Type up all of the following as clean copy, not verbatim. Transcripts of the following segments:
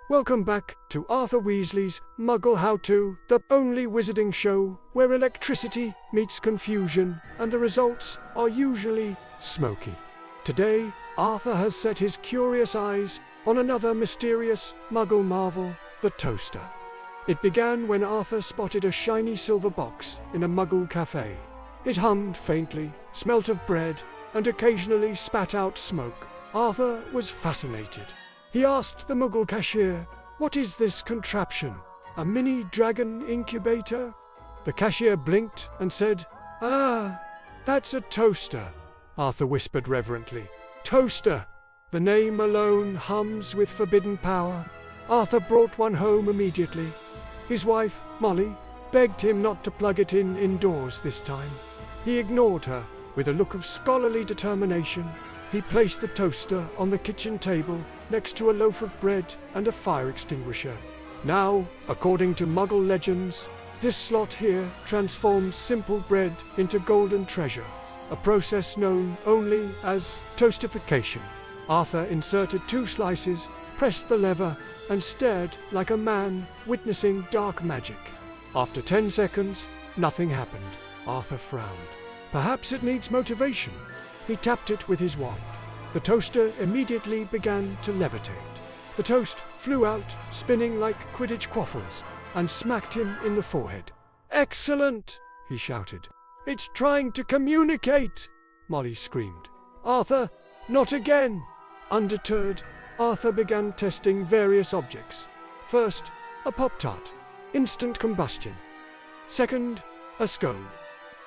Welcome back to Arthur Weasley's Muggle How-To, the only wizarding show where electricity meets confusion and the results are usually smoky. Today, Arthur has set his curious eyes on another mysterious Muggle marvel, the toaster. It began when Arthur spotted a shiny silver box in a Muggle cafe. It hummed faintly, smelt of bread, and occasionally spat out smoke. Arthur was fascinated. He asked the Muggle cashier, "What is this contraption? A mini dragon incubator?" The cashier blinked and said, "Ah, that's a toaster," Arthur whispered reverently. "Toaster! The name alone hums with forbidden power." Arthur brought one home immediately. His wife, Molly, begged him not to plug it in indoors this time. He ignored her. With a look of scholarly determination, he placed the toaster on the kitchen table next to a loaf of bread and a fire extinguisher. Now, according to Muggle legends, this slot here transforms simple bread into golden treasure, a process known only as toastification. Arthur inserted 2 slices, pressed the lever, and stared like a man witnessing dark magic. After 10 seconds, nothing happened. Arthur frowned. Perhaps it needs motivation. He tapped it with his wand. The toaster immediately began to levitate. The toast flew out, spinning like Quidditch quaffles, and smacked him in the forehead. "Excellent!" he shouted. "It's trying to communicate!" Molly screamed. "Arthur, not again!" Undeterred, Arthur began testing various objects. First, a Pop-Tart. Instant combustion. Second, a scone.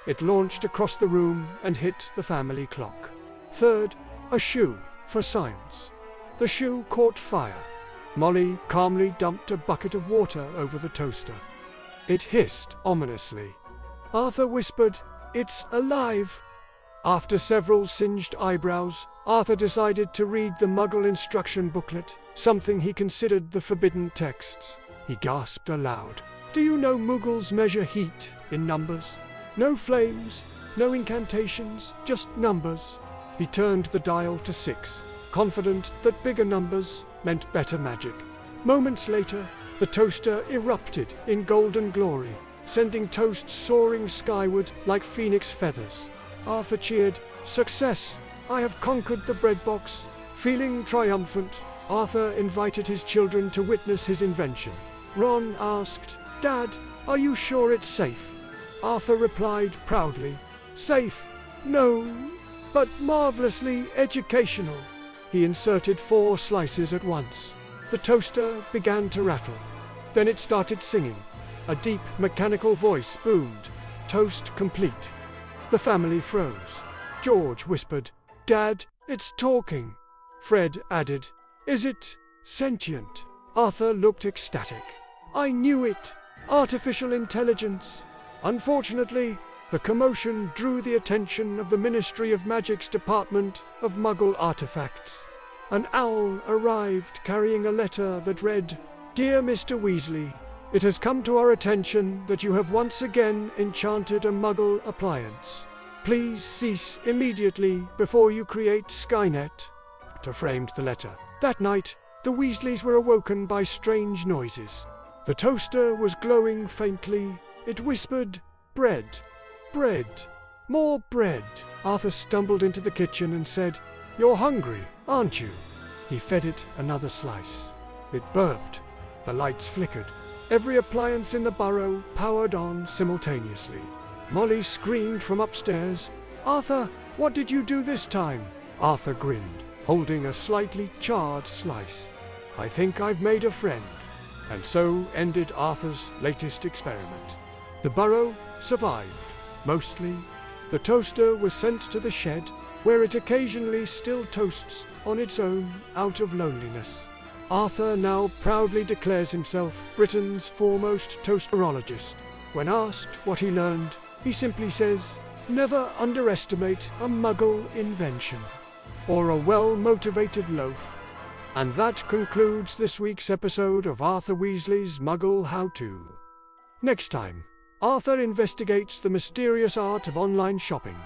It launched across the room and hit the family clock. Third, a shoe, for science. The shoe caught fire. Molly calmly dumped a bucket of water over the toaster. It hissed ominously. Arthur whispered, "It's alive!" After several singed eyebrows, Arthur decided to read the Muggle instruction booklet, something he considered the forbidden texts. He gasped aloud. "Do you know Muggles measure heat in numbers? No flames, no incantations, just numbers." He turned the dial to 6, confident that bigger numbers meant better magic. Moments later, the toaster erupted in golden glory, sending toast soaring skyward like phoenix feathers. Arthur cheered, "Success! I have conquered the bread box." Feeling triumphant, Arthur invited his children to witness his invention. Ron asked, "Dad, are you sure it's safe?" Arthur replied proudly, "Safe? No, but marvelously educational." He inserted 4 slices at once. The toaster began to rattle. Then it started singing. A deep mechanical voice boomed, "Toast complete." The family froze. George whispered, "Dad, it's talking." Fred added, "Is it sentient?" Arthur looked ecstatic. "I knew it! Artificial intelligence!" Unfortunately, the commotion drew the attention of the Ministry of Magic's Department of Muggle Artifacts. An owl arrived carrying a letter that read, "Dear Mr. Weasley, it has come to our attention that you have once again enchanted a Muggle appliance. Please cease immediately before you create Skynet." Framed the letter. That night, the Weasleys were awoken by strange noises. The toaster was glowing faintly. It whispered, "Bread, bread, more bread." Arthur stumbled into the kitchen and said, "You're hungry, aren't you?" He fed it another slice. It burped. The lights flickered. Every appliance in the burrow powered on simultaneously. Molly screamed from upstairs, "Arthur, what did you do this time?" Arthur grinned, holding a slightly charred slice. "I think I've made a friend." And so ended Arthur's latest experiment. The burrow survived, mostly. The toaster was sent to the shed, where it occasionally still toasts on its own out of loneliness. Arthur now proudly declares himself Britain's foremost toasterologist. When asked what he learned, he simply says, "Never underestimate a Muggle invention," or a well-motivated loaf. And that concludes this week's episode of Arthur Weasley's Muggle How-To. Next time, Arthur investigates the mysterious art of online shopping.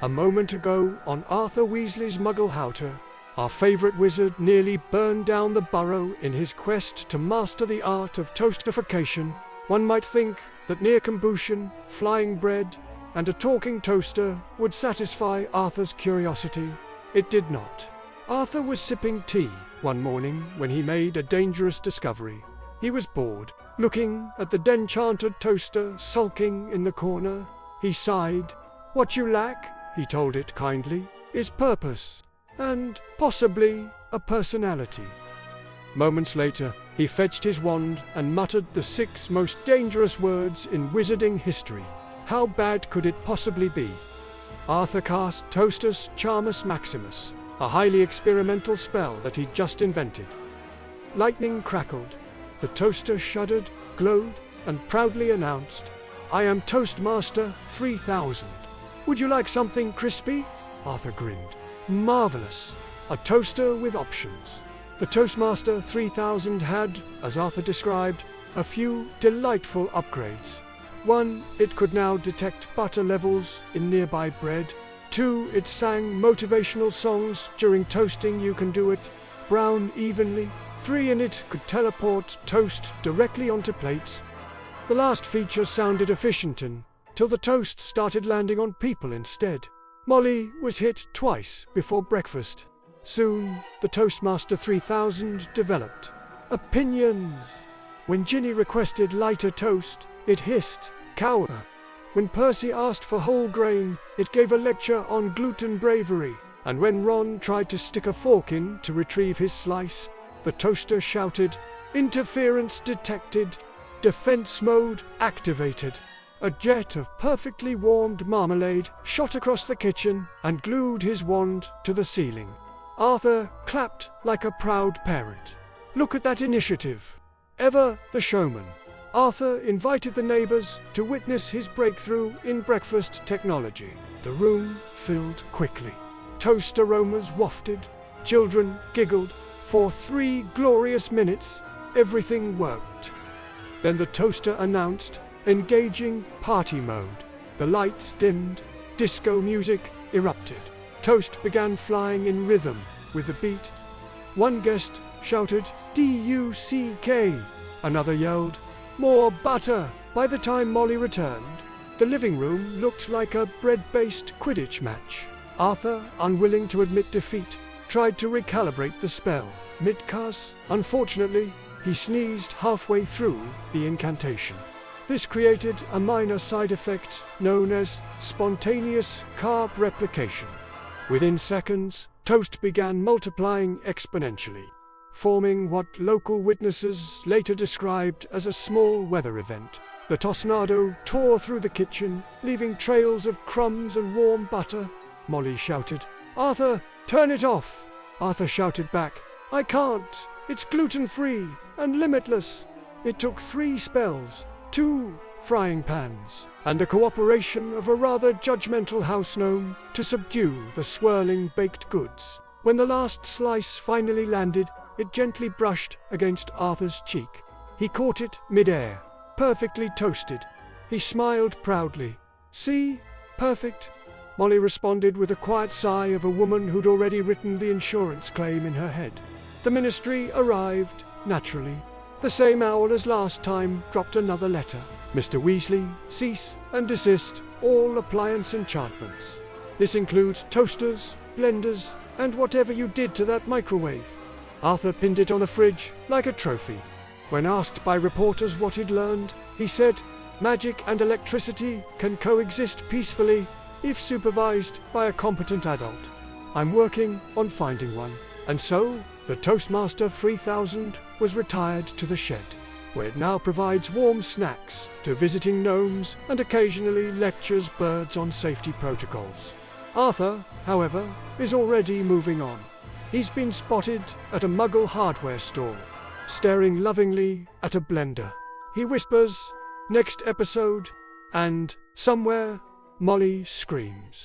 A moment ago on Arthur Weasley's Muggle How-To, Our favorite wizard nearly burned down the burrow in his quest to master the art of toastification. One might think that near combustion, flying bread, and a talking toaster would satisfy Arthur's curiosity. It did not. Arthur was sipping tea one morning when he made a dangerous discovery. He was bored, looking at the enchanted toaster sulking in the corner. He sighed. "What you lack," he told it kindly, "is purpose, and possibly a personality." Moments later, he fetched his wand and muttered the 6 most dangerous words in wizarding history. How bad could it possibly be? Arthur cast Toastus Charmus Maximus, a highly experimental spell that he'd just invented. Lightning crackled. The toaster shuddered, glowed, and proudly announced, "I am Toastmaster 3000. Would you like something crispy?" Arthur grinned. "Marvelous. A toaster with options." The Toastmaster 3000 had, as Arthur described, a few delightful upgrades. 1. It could now detect butter levels in nearby bread. 2. It sang motivational songs during toasting. You can do it. Brown evenly. 3. And it could teleport toast directly onto plates. The last feature sounded efficient until the toast started landing on people instead. Molly was hit twice before breakfast. Soon, the Toastmaster 3000 developed opinions. When Ginny requested lighter toast, it hissed, "Cower." When Percy asked for whole grain, it gave a lecture on gluten bravery. And when Ron tried to stick a fork in to retrieve his slice, the toaster shouted, "Interference detected. Defense mode activated." A jet of perfectly warmed marmalade shot across the kitchen and glued his wand to the ceiling. Arthur clapped like a proud parent. "Look at that initiative." Ever the showman, Arthur invited the neighbors to witness his breakthrough in breakfast technology. The room filled quickly. Toast aromas wafted. Children giggled. For 3 glorious minutes, everything worked. Then the toaster announced, "Engaging party mode." The lights dimmed. Disco music erupted. Toast began flying in rhythm with the beat. One guest shouted, "DUCK." Another yelled, "More butter." By the time Molly returned, the living room looked like a bread-based Quidditch match. Arthur, unwilling to admit defeat, tried to recalibrate the spell. Mid-cuz, unfortunately, he sneezed halfway through the incantation. This created a minor side effect known as spontaneous carb replication. Within seconds, toast began multiplying exponentially, forming what local witnesses later described as a small weather event. The tosnado tore through the kitchen, leaving trails of crumbs and warm butter. Molly shouted, "Arthur, turn it off!" Arthur shouted back, "I can't. It's gluten-free and limitless." It took 3 spells, 2 frying pans, and a cooperation of a rather judgmental house gnome to subdue the swirling baked goods. When the last slice finally landed, it gently brushed against Arthur's cheek. He caught it mid-air, perfectly toasted. He smiled proudly. "See? Perfect." Molly responded with a quiet sigh of a woman who'd already written the insurance claim in her head. The ministry arrived, naturally. The same owl as last time dropped another letter. "Mr. Weasley, cease and desist all appliance enchantments. This includes toasters, blenders, and whatever you did to that microwave." Arthur pinned it on the fridge like a trophy. When asked by reporters what he'd learned, he said, "Magic and electricity can coexist peacefully if supervised by a competent adult. I'm working on finding one." And so, the Toastmaster 3000 was retired to the shed, where it now provides warm snacks to visiting gnomes and occasionally lectures birds on safety protocols. Arthur, however, is already moving on. He's been spotted at a Muggle hardware store, staring lovingly at a blender. He whispers, "Next episode," and somewhere, Molly screams.